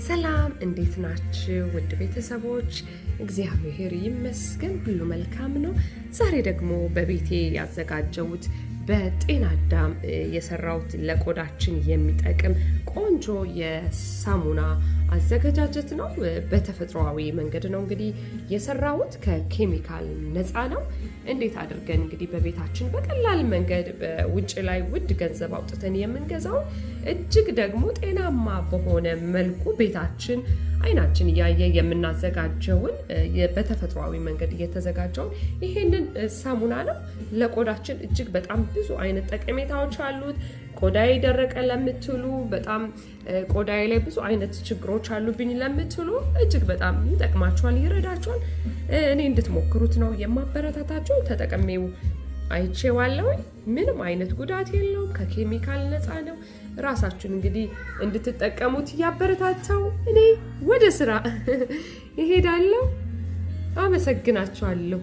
ሰላም እንዴት ናችሁ ውድ ቤተሰቦች? እግዚአብሔር ይመስገን ሁሉ መልካም ነው። ዛሬ ደግሞ በቤቴ ያዘጋጀሁት በጤና አዳም የሰራሁት ለቆዳችን የሚጠቅም ቆንጆ የሳሙና አዘገጃጀት ነው። በተፈጥሯዊ መንገድ ነው እንግዲህ የሰራሁት፣ ከኬሚካል ነፃ ነው። እንዴት አድርገን እንግዲህ በቤታችን በቀላል መንገድ በውጭ ላይ ውድ ገንዘብ አውጥተን የምንገዛው እጅግ ደግሞ ጤናማ በሆነ መልኩ ቤታችን አይናችን እያየ የምናዘጋጀውን በተፈጥሯዊ መንገድ እየተዘጋጀውን ይሄንን ሳሙና ነው። ለቆዳችን እጅግ በጣም ብዙ አይነት ጠቀሜታዎች አሉት። ቆዳዬ ደረቀ ለምትሉ፣ በጣም ቆዳዬ ላይ ብዙ አይነት ችግሮች አሉብኝ ለምትሉ እጅግ በጣም ይጠቅማችኋል፣ ይረዳችኋል። እኔ እንድትሞክሩት ነው የማበረታታችሁ። ተጠቅሜው አይቼዋለሁ። ምንም አይነት ጉዳት የለውም፣ ከኬሚካል ነፃ ነው። ራሳችሁን እንግዲህ እንድትጠቀሙት ያበረታታው። እኔ ወደ ስራ እሄዳለሁ። አመሰግናችኋለሁ።